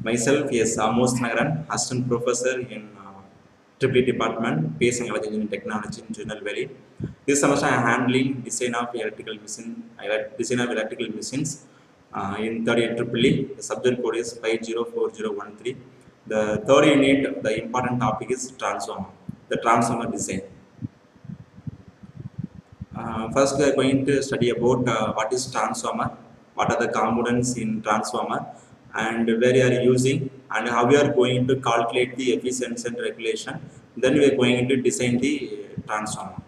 Myself, yes, Amos Nagaran, assistant professor in EEE department, PSC Engineering Technology in Junal Valley. This semester I am handling design of electrical machines in third year EEE. The subject code is 504013. The third unit, the important topic is transformer, the transformer design. First, we are going to study about what is transformer, what are the components in transformer, and where you are using, and how we are going to calculate the efficiency and regulation. Then we are going to design the transformer.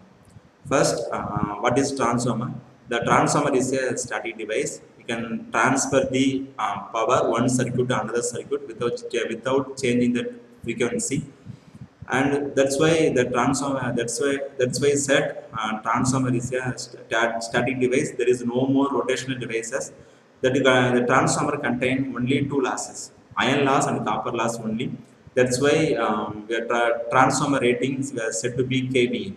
First, what is transformer? The transformer is a static device. You can transfer the power one circuit to another circuit without changing the frequency. And that's why the transformer, that's why said transformer is a static device. There is no more rotational devices. That the transformer contain only two losses, iron loss and copper loss only. That's why the transformer ratings were said to be kVA.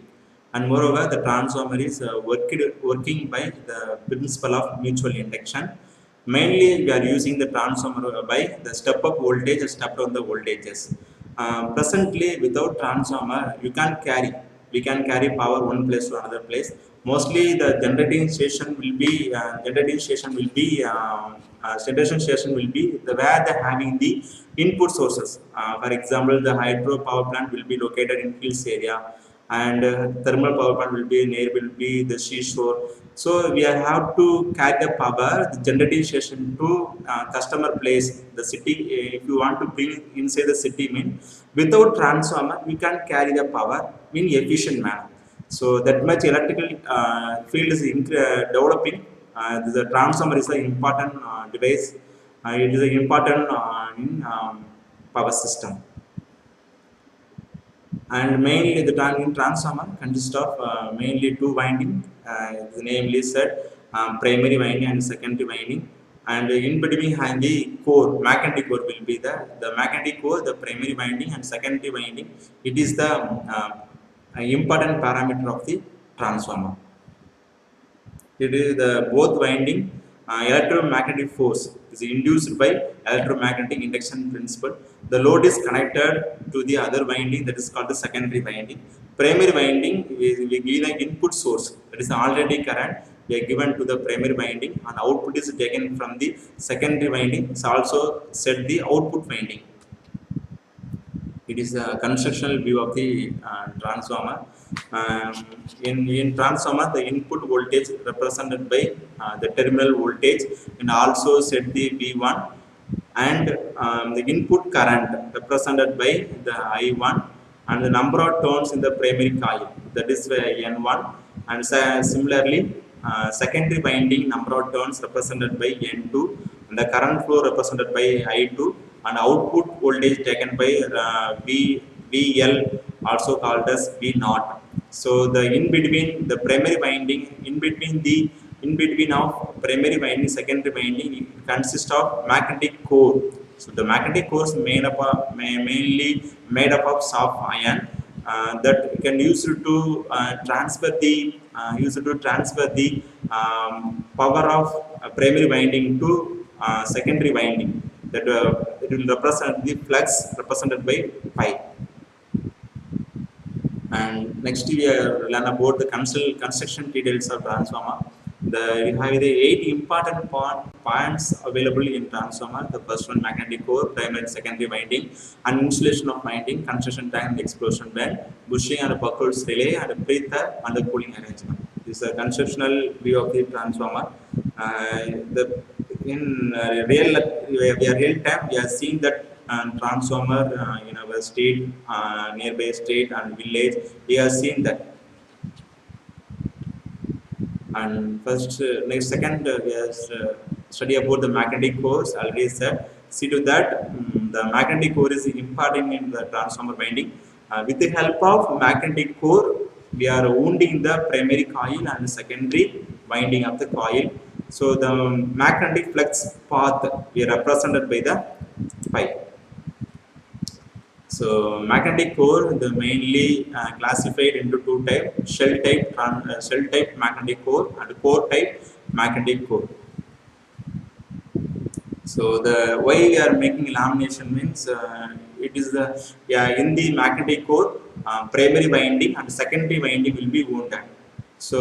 And moreover, the transformer is working by the principle of mutual induction. Mainly we are using the transformer by the step up voltage and step down the voltages. Presently, without transformer, we can carry power one place to another place. Mostly, the generating station will be the where they having the input sources. For example, the hydro power plant will be located in hills area, and thermal power plant will be the seashore. So we have to carry the power, the generating station to customer place, the city. If you want to bring inside the city, without transformer we can carry the power in efficient manner. So that much electrical field is developing. The transformer is an important device. It is important in power system. And mainly the transformer consists of mainly two winding. The name is said primary winding and secondary winding. And in between the core, magnetic core will be the magnetic core, the primary winding and secondary winding. It is the important parameter of the transformer. It is the both winding. Electromagnetic force is induced by electromagnetic induction principle. The load is connected to the other winding, that is called the secondary winding. Primary winding, we give an input source, that is already current. We are given to the primary winding, and output is taken from the secondary winding. It's also set the output winding. It is a constructional view of the transformer. In transformer, the input voltage represented by the terminal voltage, and also set the V1, and the input current represented by the I1, and the number of turns in the primary coil, that is N1, and similarly secondary winding number of turns represented by N2, and the current flow represented by I2, and output voltage taken by VL, also called as V0. So the in between the primary winding, in between of primary winding, secondary winding, it consists of magnetic core. So the magnetic core is mainly made up of soft iron that can use to transfer the power of primary winding to secondary winding. That it will represent the flux represented by pi. And next we learn about the construction details of transformer. We have the 8 important points available in transformer. The first one, magnetic core, primary and secondary winding, and insulation of winding, construction tank and explosion band, bushing and buckles relay, and breather and the cooling arrangement. This is a constructional view of the transformer. In real time, we are seeing that transformer in our state, nearby state and village. We are seeing that. And first, second, we are study about the magnetic core. Already said. See to that, the magnetic core is important in the transformer winding. With the help of magnetic core, we are wounding the primary coil and the secondary winding of the coil. So the magnetic flux path we are represented by the pi. So magnetic core, the mainly classified into two types: shell type magnetic core and core type magnetic core. So the why we are making lamination means it is the in the magnetic core primary winding and secondary winding will be wounded. So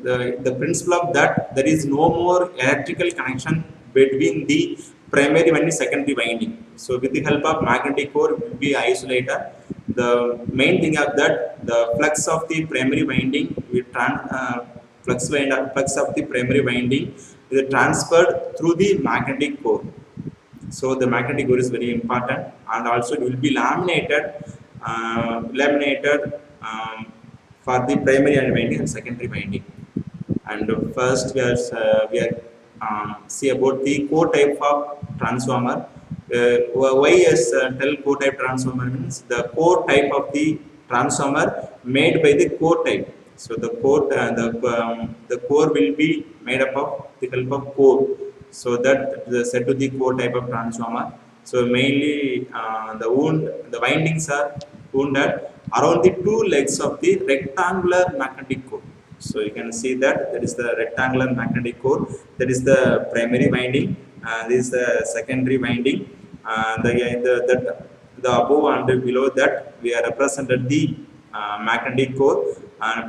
the principle of that there is no more electrical connection between the primary and the secondary winding. So with the help of magnetic core it will be isolated. The main thing of that the flux of the primary winding will flux of the primary winding is transferred through the magnetic core. So the magnetic core is very important, and also it will be laminated for the primary and winding and secondary winding. And first we are see about the core type of transformer. Why is tell core type transformer means the core type of the transformer made by the core type. So the core will be made up of the help of core. So that the set to the core type of transformer. So mainly the windings are wounded around the two legs of the rectangular magnetic core. So you can see that that is the rectangular magnetic core. That is the primary winding. This is the secondary winding. The above and below that we are represented the magnetic core.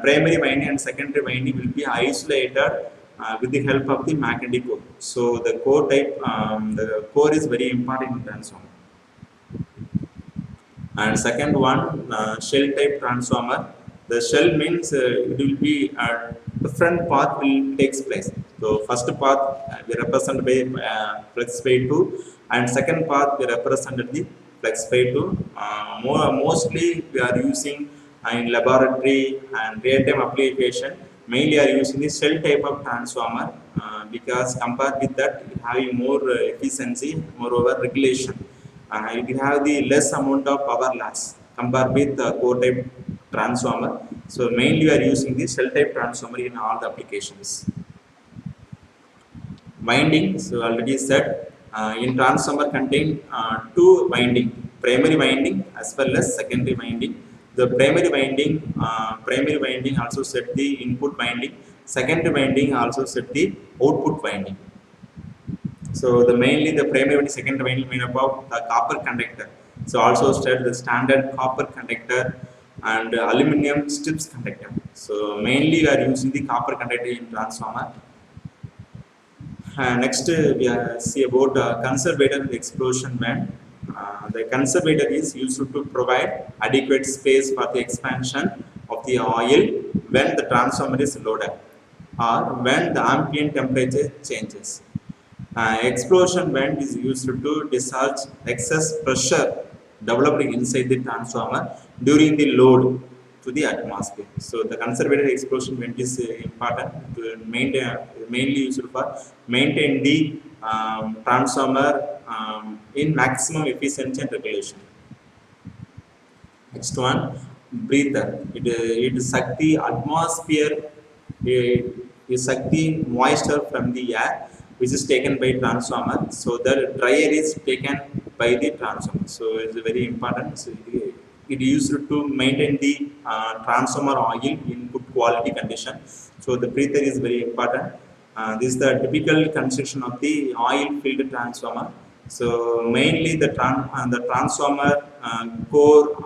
Primary winding and secondary winding will be isolated with the help of the magnetic core. So the core type, the core is very important in transformer. And second one, shell type transformer. The shell means it will be different path will takes place. So first path we represent by flex by 2, and second path we represented the flex by 2. Mostly we are using in laboratory and real-time application. Mainly are using the shell type of transformer because compared with that it having more efficiency, moreover regulation. It will have the less amount of power loss compared with the core type transformer. So mainly we are using the cell type transformer in all the applications. Winding, so already said, in transformer contain two winding, primary winding as well as secondary winding. The primary winding also set the input winding. Secondary winding also set the output winding. So the mainly the primary and secondary winding made up of the copper conductor. So also set the standard copper conductor and aluminum strips conductor. So mainly we are using the copper conductor in transformer. Next we see about conservator and explosion vent. The conservator is used to provide adequate space for the expansion of the oil when the transformer is loaded or when the ambient temperature changes. Explosion vent is used to discharge excess pressure developed inside the transformer during the load to the atmosphere. So the conservator explosion vent is important to maintain, mainly used for maintain the transformer in maximum efficiency and regulation. Next one, breather. It suck the atmosphere, it suck the moisture from the air which is taken by transformer. So the dry air is taken by the transformer. So it's very important. So it used to maintain the transformer oil in good quality condition. So the breather is very important. This is the typical construction of the oil filled transformer. So mainly the transformer core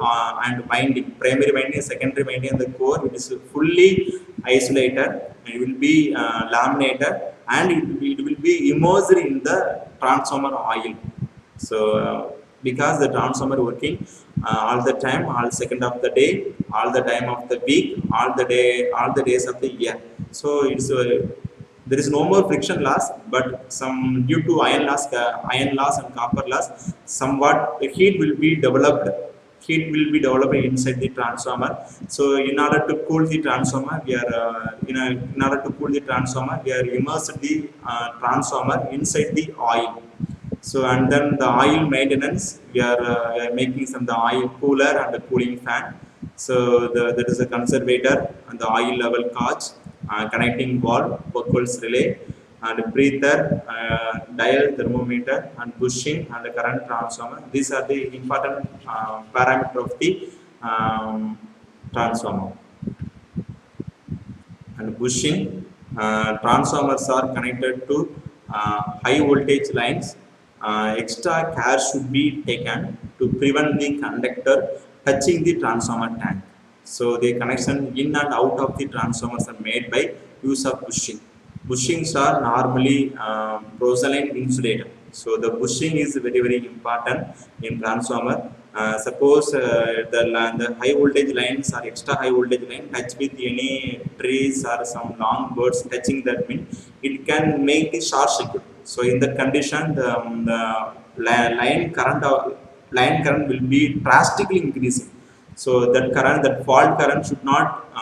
and winding, primary winding, secondary winding, and the core it is fully isolated. It will be laminated and it will be immersed in the transformer oil. So because the transformer working all the time, all second of the day, all the time of the week, all the days of the year. So it's there is no more friction loss, but some due to iron loss and copper loss, somewhat heat will be developed. Heat will be developed inside the transformer. So in order to cool the transformer, we are in order to cool the transformer, we are immersed the transformer inside the oil. So and then the oil maintenance, we are making some the oil cooler and the cooling fan. So that is a conservator and the oil level gauge, connecting valve, Buchholz relay, and breather, dial, thermometer, and bushing and the current transformer. These are the important parameter of the transformer. And bushing, transformers are connected to high voltage lines, extra care should be taken to prevent the conductor touching the transformer tank. So the connection in and out of the transformers are made by use of bushing. Bushings are normally porcelain insulated. So the bushing is very important in transformer. Suppose the high voltage lines or extra high voltage line touch with any trees or some long birds touching that means it can make the short circuit. So in that condition, the line current will be drastically increasing. So that current, that fault current should not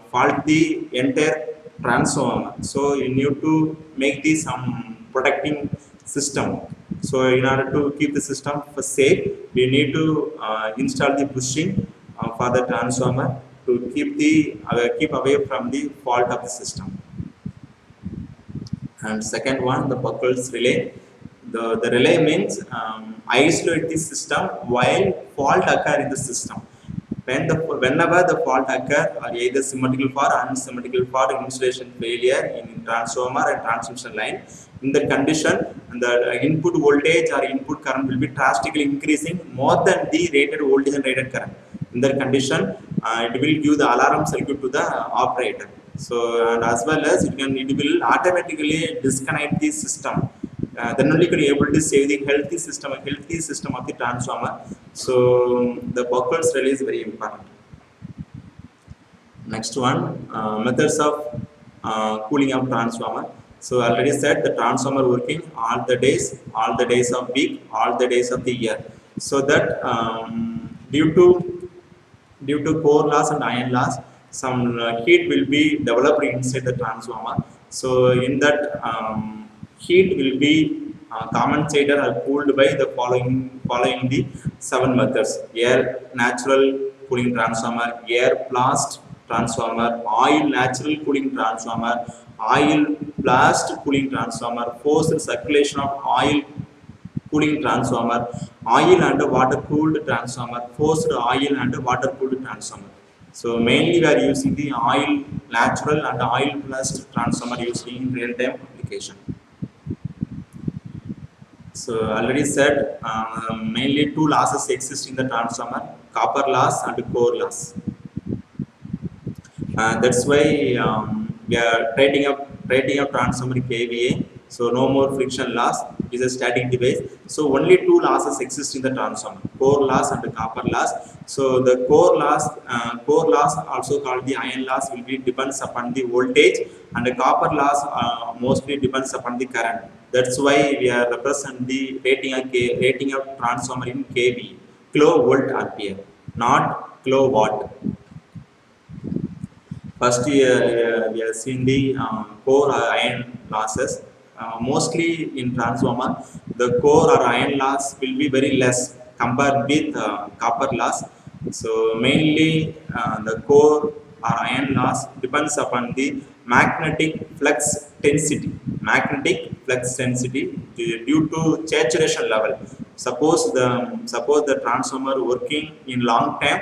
fault the entire transformer. So you need to make the some protecting system. So in order to keep the system for safe, we need to install the bushing for the transformer to keep away from the fault of the system. And second one, the buckles relay. The relay means isolate the system while fault occur in the system. Whenever the fault occur, or either symmetrical fault or unsymmetrical fault, insulation failure in transformer and transmission line, in that condition, the input voltage or input current will be drastically increasing more than the rated voltage and rated current. In that condition, it will give the alarm circuit to the operator. So, and as well as it will automatically disconnect the system. Then only can be able to save the healthy system of the transformer. So the buckles relay is very important. Next one, methods of cooling of transformer. So already said the transformer working all the days of week, all the days of the year. So that due to core loss and iron loss, some heat will be developed inside the transformer. So in that heat will be compensated or cooled by the following the 7 methods: air natural cooling transformer, air blast transformer, oil natural cooling transformer, oil blast cooling transformer, forced circulation of oil cooling transformer, oil and water cooled transformer, forced oil and water cooled transformer. So mainly we are using the oil natural and oil blast transformer used in real time application. So already said mainly 2 losses exist in the transformer: copper loss and core loss. That's why we are rating up transformer kVA. So no more friction loss. It is a static device. So only 2 losses exist in the transformer: core loss and copper loss. So the core loss, also called the iron loss, will be depends upon the voltage, and the copper loss mostly depends upon the current. That's why we are represent the rating of transformer in kV, kilovolt ampere, not kilowatt. First, we have seen the core or iron losses. Mostly in transformer, the core or iron loss will be very less compared with copper loss. So mainly the core or iron loss depends upon the magnetic flux density. Magnetic flux density due to saturation level. Suppose the transformer working in long time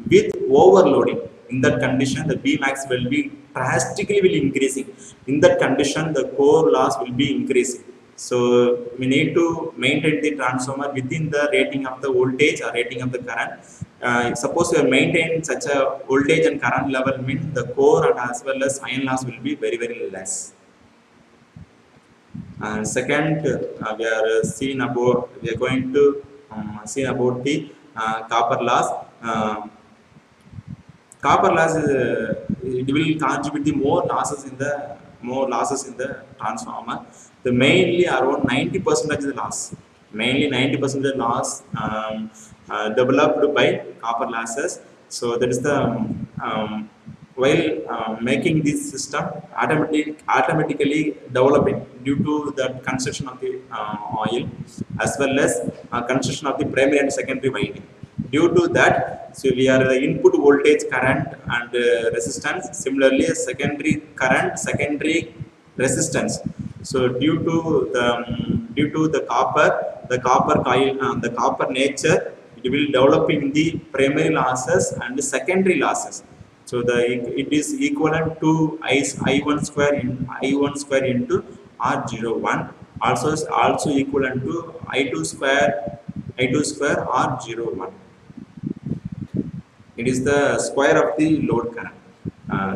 with overloading. In that condition, the Bmax will be drastically increasing. In that condition, the core loss will be increasing. So we need to maintain the transformer within the rating of the voltage or rating of the current. Suppose we maintain such a voltage and current level, means the core and as well as iron loss will be very less. And second, we are going to see about the copper loss. Copper loss it will contribute the more losses in the transformer. The mainly around 90% of the loss. Mainly 90% of the loss developed by copper losses. So that is the while making this system automatically developing due to the construction of the oil as well as construction of the primary and secondary winding. Due to that, so we are the input voltage, current and resistance. Similarly, secondary current, secondary resistance. So due to the copper coil, the copper nature, it will developing the primary losses and the secondary losses. So it is equivalent to I1 square into R01 also equivalent to I2 square or 0 1. It is the square of the load current.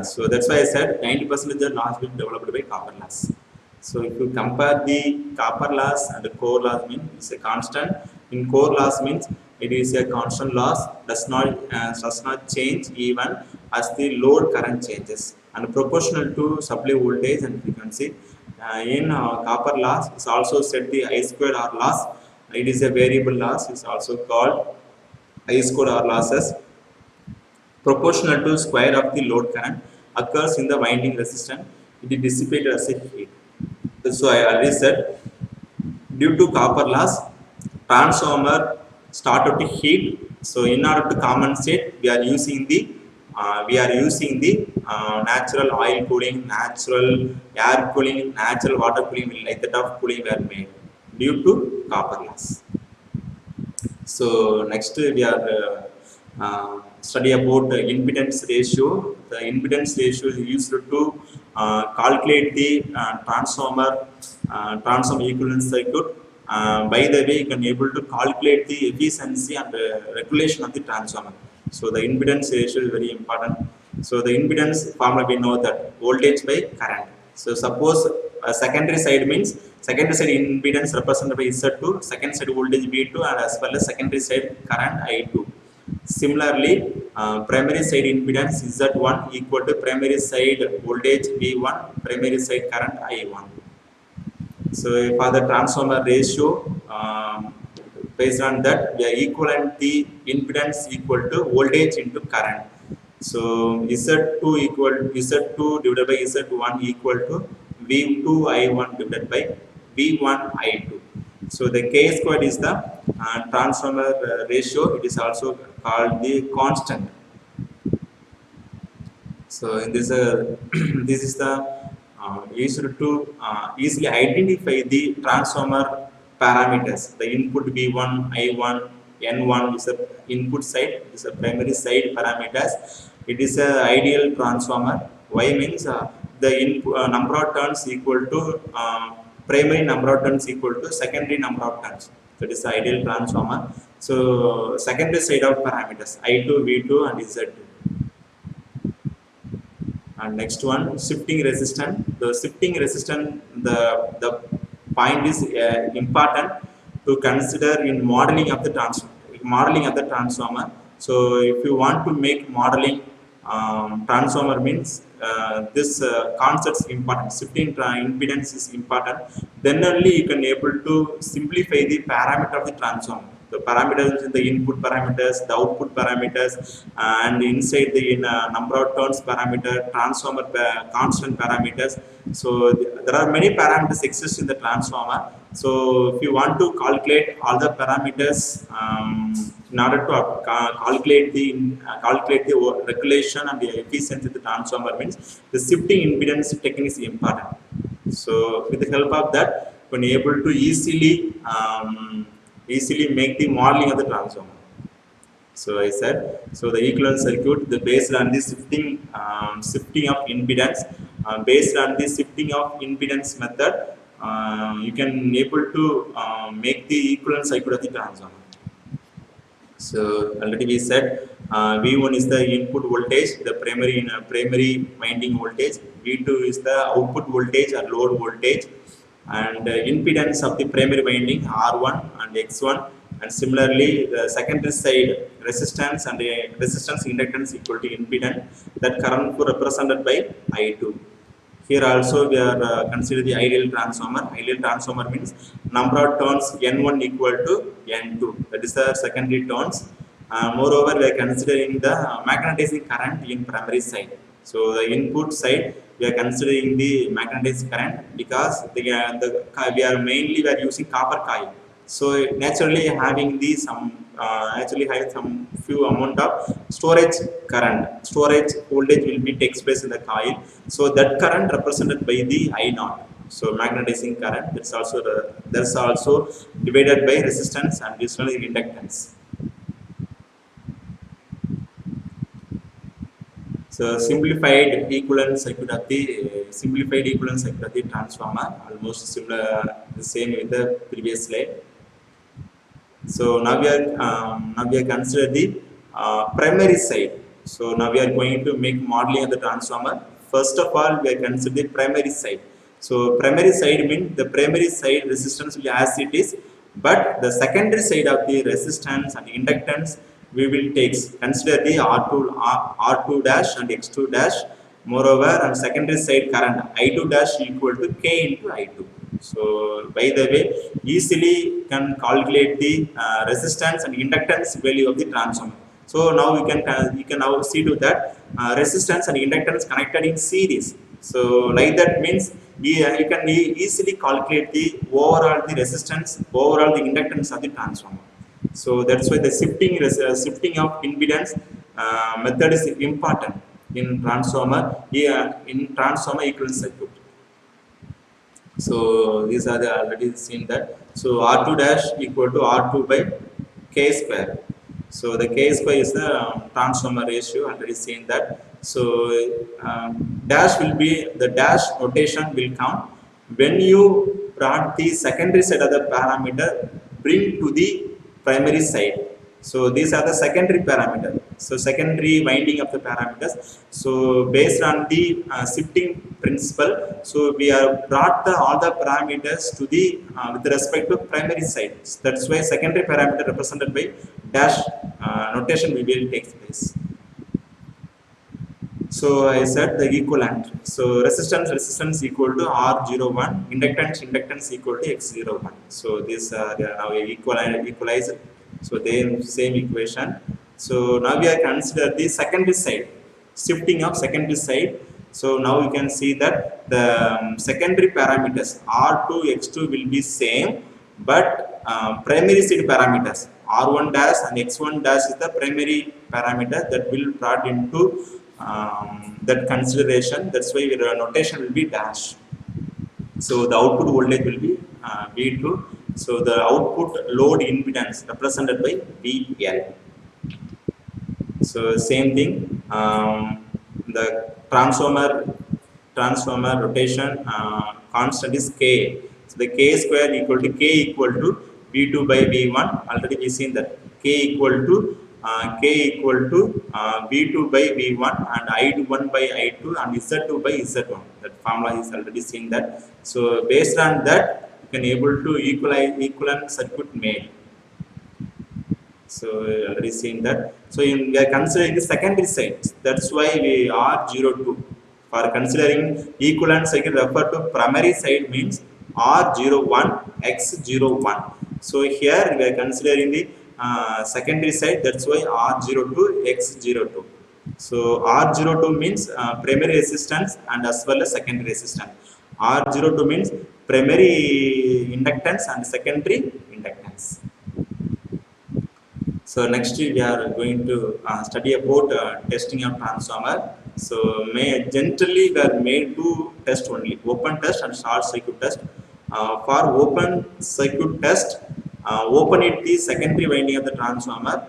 So that's why I said 90% of the loss will be developed by copper loss. So if you compare the copper loss and the core loss, means it's a constant. In core loss means it is a constant loss, does not change even as the load current changes, and proportional to supply voltage and frequency. In copper loss is also set the I squared R loss. It is a variable loss. It's also called I squared R losses, proportional to square of the load current, occurs in the winding resistance. It is dissipated as a heat. So I already said, due to copper loss, transformer started to heat. So in order to compensate, natural oil cooling, natural air cooling, natural water cooling, like that of cooling were made due to copper loss. So next we are study about the impedance ratio. The impedance ratio is used to calculate the transformer equivalent circuit. By the way, you can able to calculate the efficiency and regulation of the transformer. So the impedance ratio is very important. So the impedance formula, we know that voltage by current. So suppose secondary side means secondary side impedance represented by Z2, second side voltage V2, and as well as secondary side current I2. Similarly, primary side impedance Z1 equal to primary side voltage V1, primary side current I1. So for the transformer ratio, based on that, we are equivalent the impedance equal to voltage into current. So Z2 divided by Z1 equal to V2 I1 divided by V1 I2. So the K squared is the transformer ratio. It is also called the constant. So in this this is the used to easily identify the transformer parameters. The input V1, I1, N1 is the input side. It is a primary side parameters. It is a ideal transformer. Why means the number of turns equal to primary number of turns equal to secondary number of turns. So it is the ideal transformer. So secondary side of parameters I2, V2, and Z2. And next one, shifting resistance. The shifting resistance, the point is important to consider in modeling of the transformer. So if you want to make modeling transformer means this concept is important. Shifting impedance is important. Then only you can able to simplify the parameter of the transformer. The parameters, the input parameters, the output parameters, and inside the number of turns parameter, transformer constant parameters. So there are many parameters exist in the transformer. So if you want to calculate all the parameters in order to calculate the regulation and the efficiency of the transformer, means the shifting impedance technique is important. So with the help of that, you can able to easily make the modeling of the transformer. So I said, so the equivalent circuit, based on the shifting of impedance, based on the shifting of impedance method, you can able to make the equivalent circuit of the transformer. So already we said V1 is the input voltage, the primary winding voltage. V2 is the output voltage or load voltage, and impedance of the primary winding R1 and X1, and similarly the secondary side resistance and resistance inductance equal to impedance, that current represented by I2. Here also we are consider the ideal transformer. Ideal transformer means number of turns N1 equal to N2, that is the secondary turns. Moreover, we are considering the magnetizing current in primary side. So the input side, we are considering the magnetizing current because we are mainly using copper coil. So naturally having some few amount of storage voltage will be takes place in the coil. So that current represented by the I0. So magnetizing current, that's also divided by resistance and additional inductance. So simplified equivalent circuit of the transformer, almost similar, the same with the previous slide. So now we are consider the primary side. So now we are going to make modeling of the transformer. First of all, we are consider the primary side. So primary side means the primary side resistance will be as it is, but the secondary side of the resistance and inductance we will take consider the R2 dash and X2 dash. Moreover, on secondary side current I2 dash equal to K into I2. So by the way, easily can calculate the resistance and inductance value of the transformer. So now we can now see to that resistance and inductance connected in series. So like that means you can easily calculate the overall the resistance, overall the inductance of the transformer. So that's why the shifting of impedance method is important in transformer equivalent circuit. So these are the already seen that. So R2 dash equal to R2 by K square. So the K square is the transformer ratio, already seen that. So dash will be, the dash notation will come when you brought the secondary side of the parameter bring to the primary side. So these are the secondary parameters. So secondary winding of the parameters. So based on the shifting principle, so we have brought all the parameters to the with respect to primary side. That's why secondary parameter represented by dash notation will take place. So I said the equivalent. So resistance equal to R01, inductance equal to X01. So these are now equalized. So they same equation. So now we are consider the secondary side, shifting of secondary side. So now you can see that the secondary parameters R2, X2 will be same, but primary side parameters R1 dash and X1 dash is the primary parameter that will brought into that consideration. That's why your notation will be dash. So the output voltage will be V2. So the output load impedance represented by VL. So same thing. The transformer rotation constant is K. So the K square equal to K equal to V2 by V1. Already we seen that K equal to V2 by V1 and I1 by I2 and Z2 by Z1. That formula is already seen that. So based on that, you can able to equivalent circuit made. So already seen that. So we are considering the secondary side. That's why we are 02. For considering equivalent circuit, refer to primary side means R01 X01. So here we are considering the secondary side. That's why R02 X02. So R02 means primary resistance and as well as secondary resistance. R02 means primary inductance and secondary inductance. So next we are going to study about testing of transformer. So generally we are made to test only open test and short circuit test. For open circuit test, open it the secondary winding of the transformer.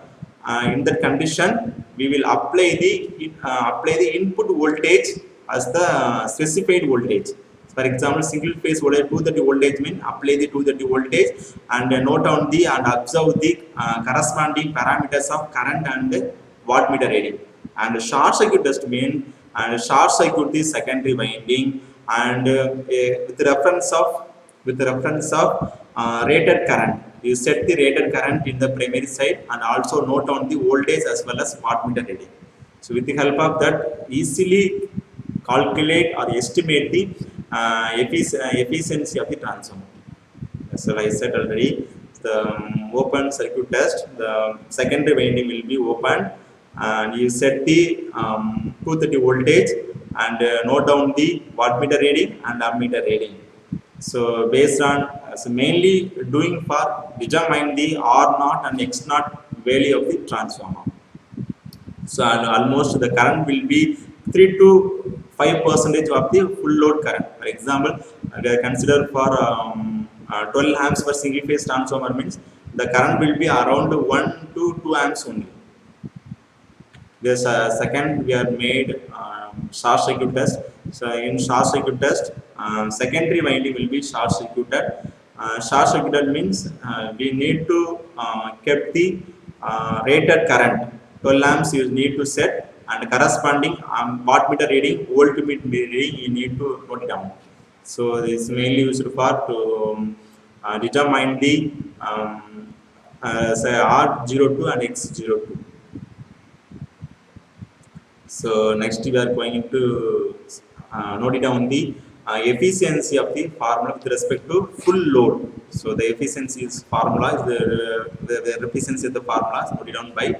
In that condition, we will apply the input voltage as the specified voltage. For example, single phase voltage 230 voltage mean apply the 230 voltage and note down the and observe the corresponding parameters of current and wattmeter reading. And short circuit test mean and short circuit the secondary winding and with the reference of rated current. You set the rated current in the primary side and also note down the voltage as well as wattmeter reading. So with the help of that, easily calculate or estimate the efficiency of the transformer. So I said already, the open circuit test, the secondary winding will be open and you set the 230 voltage and note down the wattmeter reading and ammeter reading. So based on mainly doing for determine the R0 and X0 value of the transformer. So almost the current will be 3 to 5% of the full load current. For example, we are considered for 12 amps per single phase transformer means the current will be around 1 to 2 amps only. This second we are made short circuit test. So in short circuit test, secondary winding will be short circuited. Short circuited means we need to keep the rated current 12 amps you need to set, and corresponding wattmeter reading, voltmeter reading you need to note it down. So this is mainly used for to determine the say R02 and X02. So next we are going to note it down the efficiency of the formula with respect to full load. So the efficiency is formula is the efficiency of the formula is noted down by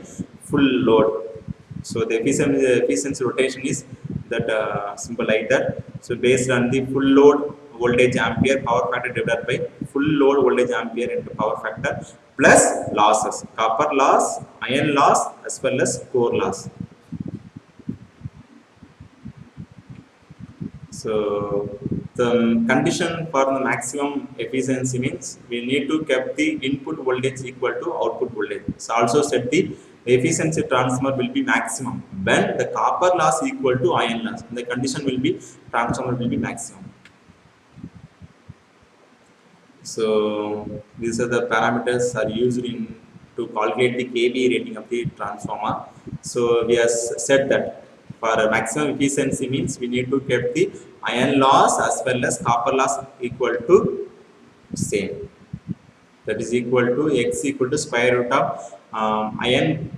full load. So the efficiency rotation is that simple like that. So based on the full load voltage ampere power factor divided by full load voltage ampere into power factor plus losses, copper loss, iron loss as well as core loss. So the condition for the maximum efficiency means we need to keep the input voltage equal to output voltage. So also set the efficiency transformer will be maximum when the copper loss equal to iron loss. The condition will be transformer will be maximum. So these are the parameters are used in to calculate the kVA rating of the transformer. So we have said that for a maximum efficiency means we need to keep the iron loss as well as copper loss equal to same. That is equal to X equal to square root of iron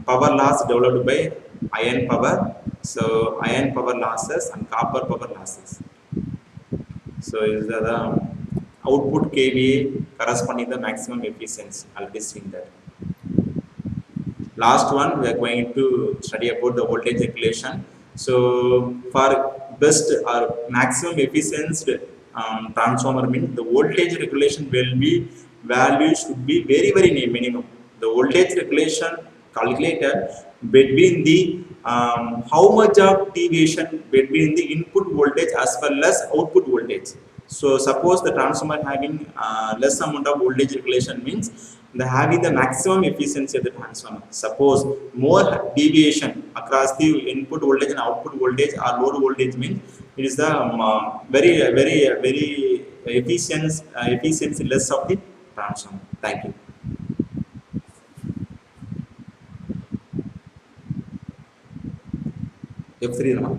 power loss developed by iron power. So iron power losses and copper power losses. So is the output kVA corresponding the maximum efficiency. Already seen that. Last one we are going to study about the voltage regulation. So for best or maximum efficiency transformer means the voltage regulation will be value should be very minimum. The voltage regulation calculator between the how much of deviation between the input voltage as well as output voltage. So suppose the transformer having less amount of voltage regulation means the having the maximum efficiency of the transformer. Suppose more deviation across the input voltage and output voltage or load voltage means it is the very efficiency less of the transformer. Thank you. F3 now.